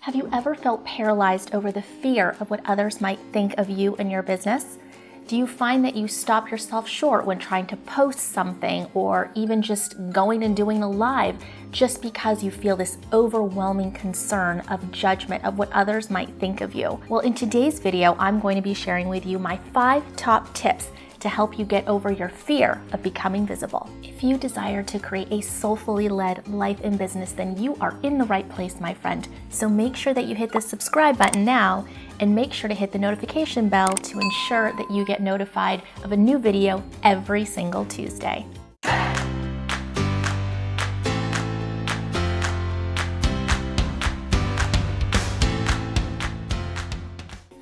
Have you ever felt paralyzed over the fear of what others might think of you and your business? Do you find that you stop yourself short when trying to post something or even just going and doing a live just because you feel this overwhelming concern of judgment of what others might think of you? Well, in today's video, I'm going to be sharing with you my 5 top tips to help you get over your fear of becoming visible. If you desire to create a soulfully led life and business, then you are in the right place, my friend. So make sure that you hit the subscribe button now and make sure to hit the notification bell to ensure that you get notified of a new video every single Tuesday.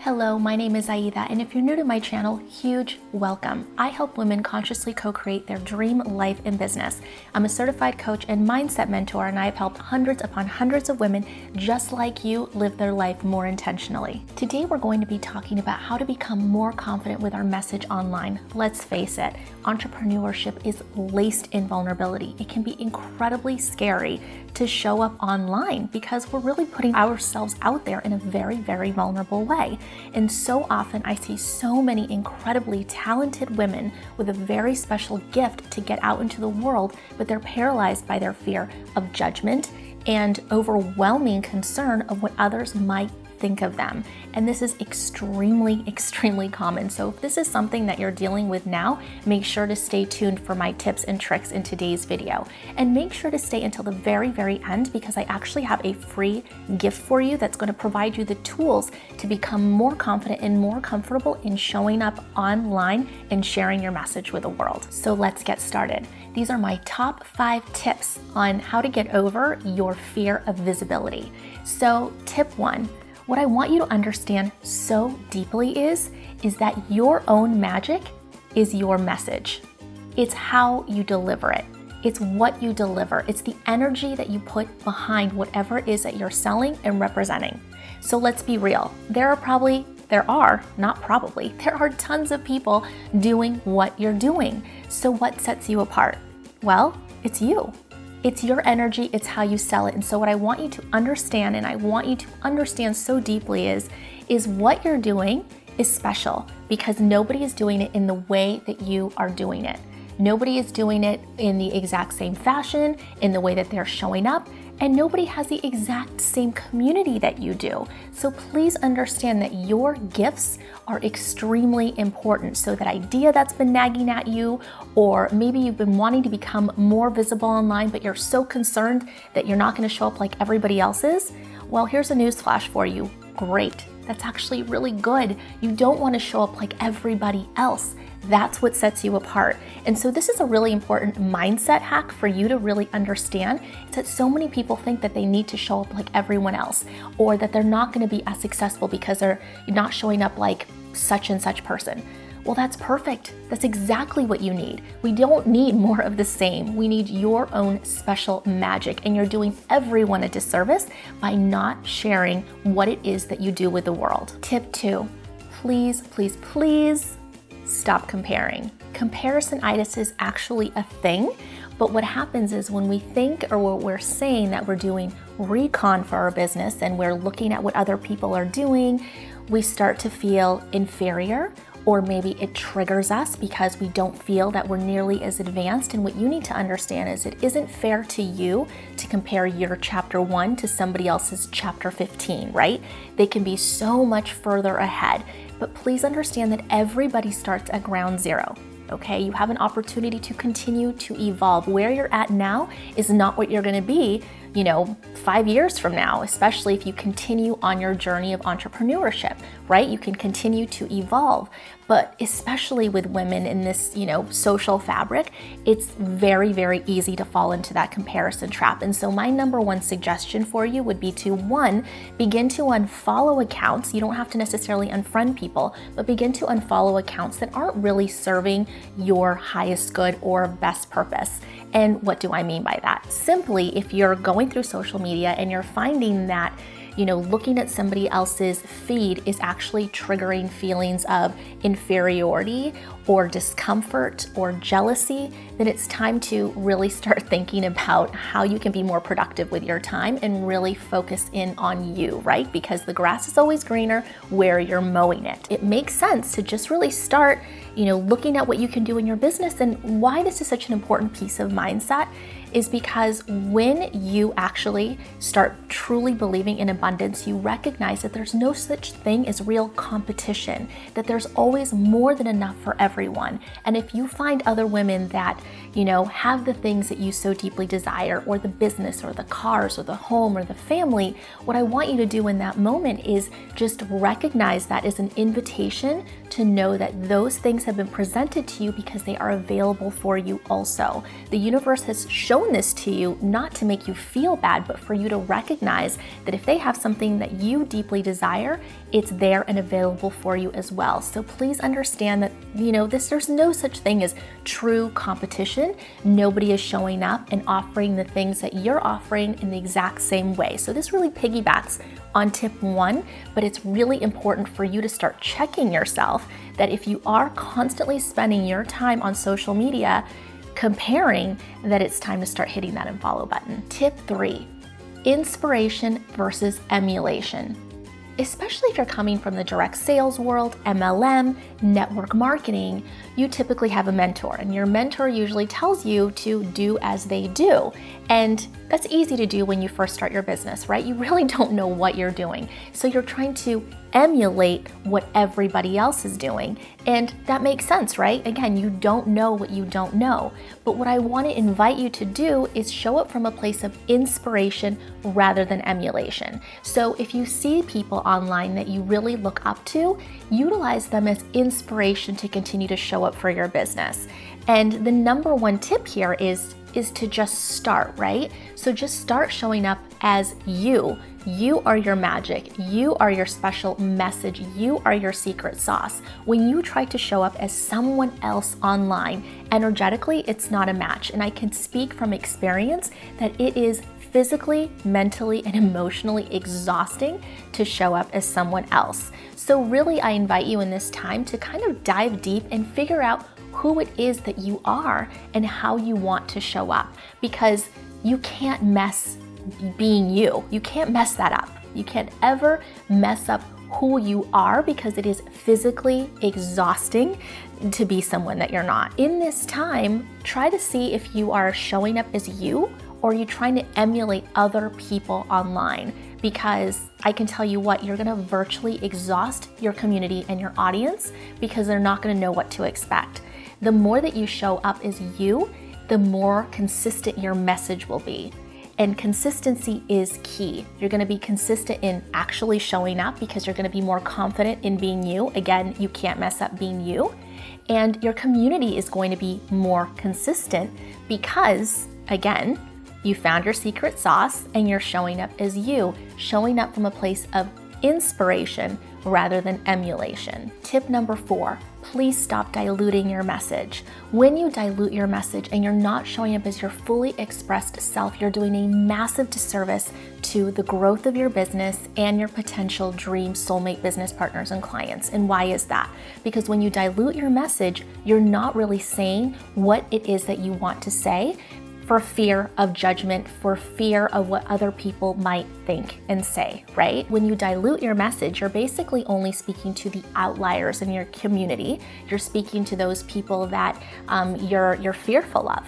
Hello, my name is Aida, and if you're new to my channel, huge welcome. I help women consciously co-create their dream life and business. I'm a certified coach and mindset mentor, and I've helped hundreds upon hundreds of women just like you live their life more intentionally. Today, we're going to be talking about how to become more confident with our message online. Let's face it, entrepreneurship is laced in vulnerability. It can be incredibly scary to show up online because we're really putting ourselves out there in a very, very vulnerable way. And so often I see so many incredibly talented women with a very special gift to get out into the world, but they're paralyzed by their fear of judgment and overwhelming concern of what others might think of them. And this is extremely, extremely common. So if this is something that you're dealing with now, make sure to stay tuned for my tips and tricks in today's video. And make sure to stay until the very, very end because I actually have a free gift for you that's going to provide you the tools to become more confident and more comfortable in showing up online and sharing your message with the world. So let's get started. These are my top 5 tips on how to get over your fear of visibility. So tip 1, what I want you to understand so deeply is that your own magic is your message. It's how you deliver it. It's what you deliver. It's the energy that you put behind whatever it is that you're selling and representing. So let's be real. There are tons of people doing what you're doing. So what sets you apart? Well, it's you. It's your energy, it's how you sell it. And so what I want you to understand, and I want you to understand so deeply is what you're doing is special because nobody is doing it in the way that you are doing it. Nobody is doing it in the exact same fashion, in the way that they're showing up, and nobody has the exact same community that you do. So please understand that your gifts are extremely important. So that idea that's been nagging at you, or maybe you've been wanting to become more visible online, but you're so concerned that you're not going to show up like everybody else is, well, here's a newsflash for you. Great. That's actually really good. You don't want to show up like everybody else. That's what sets you apart. And so this is a really important mindset hack for you to really understand. It's that so many people think that they need to show up like everyone else, or that they're not going to be as successful because they're not showing up like such and such person. Well, that's perfect. That's exactly what you need. We don't need more of the same. We need your own special magic, and you're doing everyone a disservice by not sharing what it is that you do with the world. Tip 2, please, please, please stop comparing. Comparisonitis is actually a thing, but what happens is when we think or what we're saying that we're doing recon for our business and we're looking at what other people are doing, we start to feel inferior, or maybe it triggers us because we don't feel that we're nearly as advanced. And what you need to understand is it isn't fair to you to compare your chapter 1 to somebody else's chapter 15, right? They can be so much further ahead. But please understand that everybody starts at ground zero. Okay, you have an opportunity to continue to evolve. Where you're at now is not what you're going to be, 5 years from now, especially if you continue on your journey of entrepreneurship, right? You can continue to evolve, but especially with women in this, social fabric, it's very, very easy to fall into that comparison trap. And so my number 1 suggestion for you would be to, 1, begin to unfollow accounts. You don't have to necessarily unfriend people, but begin to unfollow accounts that aren't really serving your highest good or best purpose. And what do I mean by that? Simply, if you're going through social media and you're finding that looking at somebody else's feed is actually triggering feelings of inferiority or discomfort or jealousy, then it's time to really start thinking about how you can be more productive with your time and really focus in on you, right? Because the grass is always greener where you're mowing it. It makes sense to just really start, looking at what you can do in your business. And why this is such an important piece of mindset is because when you actually start truly believing in abundance, you recognize that there's no such thing as real competition, that there's always more than enough for everyone. And if you find other women that, have the things that you so deeply desire, or the business or the cars or the home or the family, what I want you to do in that moment is just recognize that as an invitation to know that those things have been presented to you because they are available for you also. The universe has shown this to you not to make you feel bad, but for you to recognize that if they have something that you deeply desire, it's there and available for you as well. So please understand that, there's no such thing as true competition. Nobody is showing up and offering the things that you're offering in the exact same way. So this really piggybacks on tip 1, but it's really important for you to start checking yourself that if you are constantly spending your time on social media comparing, that it's time to start hitting that unfollow button. Tip 3, inspiration versus emulation. Especially if you're coming from the direct sales world, MLM, network marketing, you typically have a mentor, and your mentor usually tells you to do as they do. And that's easy to do when you first start your business, right? You really don't know what you're doing. So you're trying to emulate what everybody else is doing. And that makes sense, right? Again, you don't know what you don't know. But what I want to invite you to do is show up from a place of inspiration rather than emulation. So if you see people online that you really look up to, utilize them as inspiration to continue to show up for your business. And the number 1 tip here is to just start, right? So just start showing up as you. You are your magic. You are your special message. You are your secret sauce. When you try to show up as someone else online, energetically, it's not a match. And I can speak from experience that it is physically, mentally, and emotionally exhausting to show up as someone else. So really, I invite you in this time to kind of dive deep and figure out who it is that you are and how you want to show up, because you can't mess being you. You can't mess that up. You can't ever mess up who you are, because it is physically exhausting to be someone that you're not. In this time, try to see if you are showing up as you, or are you trying to emulate other people online? Because I can tell you what, you're gonna virtually exhaust your community and your audience because they're not gonna know what to expect. The more that you show up as you, the more consistent your message will be. And consistency is key. You're gonna be consistent in actually showing up because you're gonna be more confident in being you. Again, you can't mess up being you. And your community is going to be more consistent because, again, you found your secret sauce and you're showing up as you, showing up from a place of inspiration rather than emulation. Tip number 4, please stop diluting your message. When you dilute your message and you're not showing up as your fully expressed self, you're doing a massive disservice to the growth of your business and your potential dream soulmate business partners and clients. And why is that? Because when you dilute your message, you're not really saying what it is that you want to say, for fear of judgment, for fear of what other people might think and say, right? When you dilute your message, you're basically only speaking to the outliers in your community. You're speaking to those people that you're fearful of,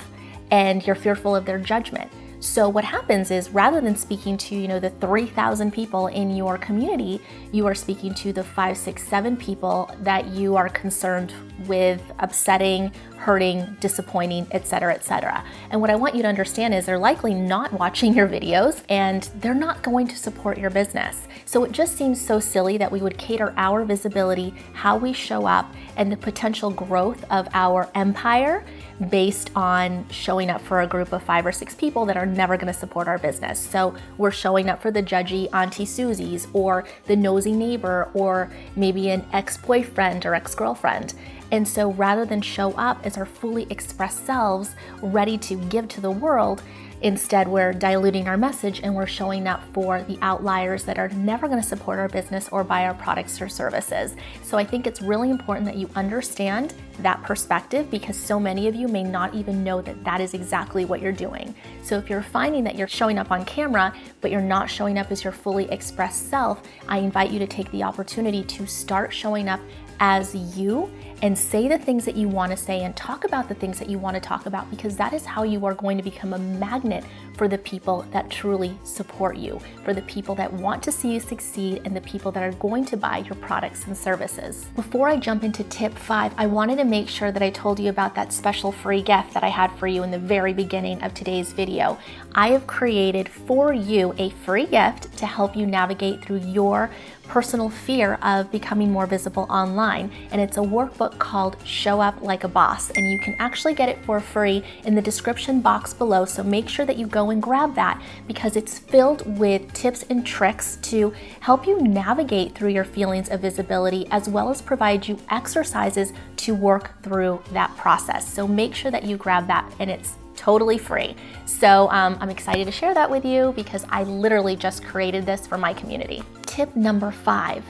and you're fearful of their judgment. So what happens is, rather than speaking to, the 3,000 people in your community, you are speaking to the 5, 6, 7 people that you are concerned with upsetting, hurting, disappointing, etc., etc. And what I want you to understand is they're likely not watching your videos and they're not going to support your business. So it just seems so silly that we would cater our visibility, how we show up, and the potential growth of our empire based on showing up for a group of 5 or 6 people that are never going to support our business. So we're showing up for the judgy Auntie Susie's, or the nosy neighbor, or maybe an ex-boyfriend or ex-girlfriend. And so rather than show up as our fully expressed selves, ready to give to the world, Instead, we're diluting our message and we're showing up for the outliers that are never going to support our business or buy our products or services. So I think it's really important that you understand that perspective, because so many of you may not even know that that is exactly what you're doing. So if you're finding that you're showing up on camera, but you're not showing up as your fully expressed self, I invite you to take the opportunity to start showing up as you and say the things that you want to say and talk about the things that you want to talk about, because that is how you are going to become a magnet for the people that truly support you, for the people that want to see you succeed, and the people that are going to buy your products and services. Before I jump into tip 5, I wanted to make sure that I told you about that special free gift that I had for you in the very beginning of today's video. I have created for you a free gift to help you navigate through your personal fear of becoming more visible online, and it's a workbook called Show Up Like a Boss, and you can actually get it for free in the description box below. So make sure that you go and grab that, because it's filled with tips and tricks to help you navigate through your feelings of visibility, as well as provide you exercises to work through that process. So make sure that you grab that, and it's totally free. So I'm excited to share that with you, because I literally just created this for my community. Tip number 5,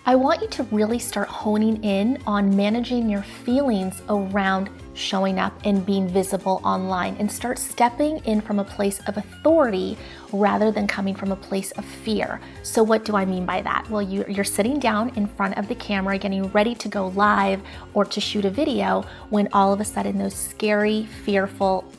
I want you to really start honing in on managing your feelings around showing up and being visible online, and start stepping in from a place of authority rather than coming from a place of fear. So what do I mean by that? Well, you're sitting down in front of the camera getting ready to go live or to shoot a video, when all of a sudden those scary, fearful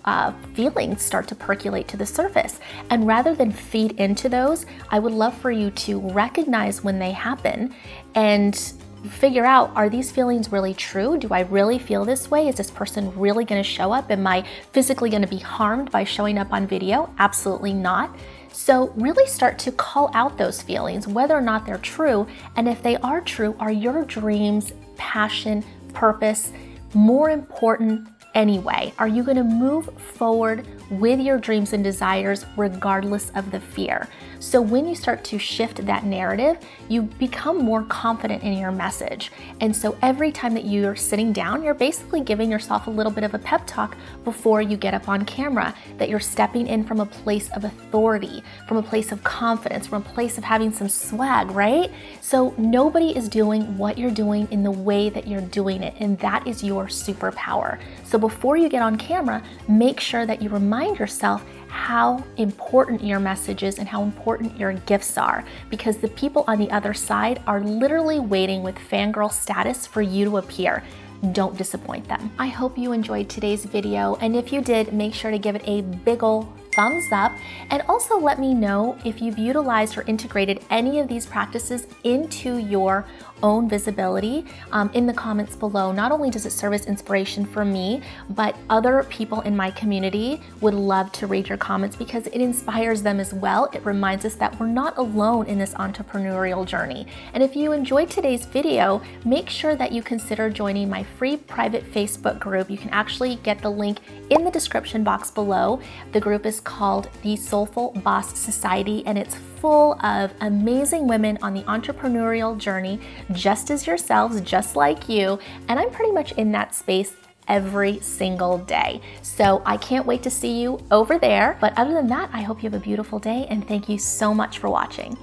feelings start to percolate to the surface. And rather than feed into those, I would love for you to recognize when they happen and figure out, are these feelings really true? Do I really feel this way? Is this person really going to show up? Am I physically going to be harmed by showing up on video? Absolutely not. So really start to call out those feelings, whether or not they're true. And if they are true, are your dreams, passion, purpose more important anyway? Are you going to move forward with your dreams and desires regardless of the fear? So when you start to shift that narrative, you become more confident in your message. And so every time that you're sitting down, you're basically giving yourself a little bit of a pep talk before you get up on camera, that you're stepping in from a place of authority, from a place of confidence, from a place of having some swag, right? So nobody is doing what you're doing in the way that you're doing it, and that is your superpower. So before you get on camera, make sure that you remind yourself how important your message is and how important your gifts are, because the people on the other side are literally waiting with fangirl status for you to appear. Don't disappoint them. I hope you enjoyed today's video, and if you did, make sure to give it a big ol' thumbs up, and also let me know if you've utilized or integrated any of these practices into your own visibility in the comments below. Not only does it serve as inspiration for me, but other people in my community would love to read your comments, because it inspires them as well. It reminds us that we're not alone in this entrepreneurial journey. And if you enjoyed today's video, make sure that you consider joining my free private Facebook group. You can actually get the link in the description box below. The group is called the Soulful Boss Society, and it's full of amazing women on the entrepreneurial journey, just as yourselves, just like you. And I'm pretty much in that space every single day. So I can't wait to see you over there. But other than that, I hope you have a beautiful day, and thank you so much for watching.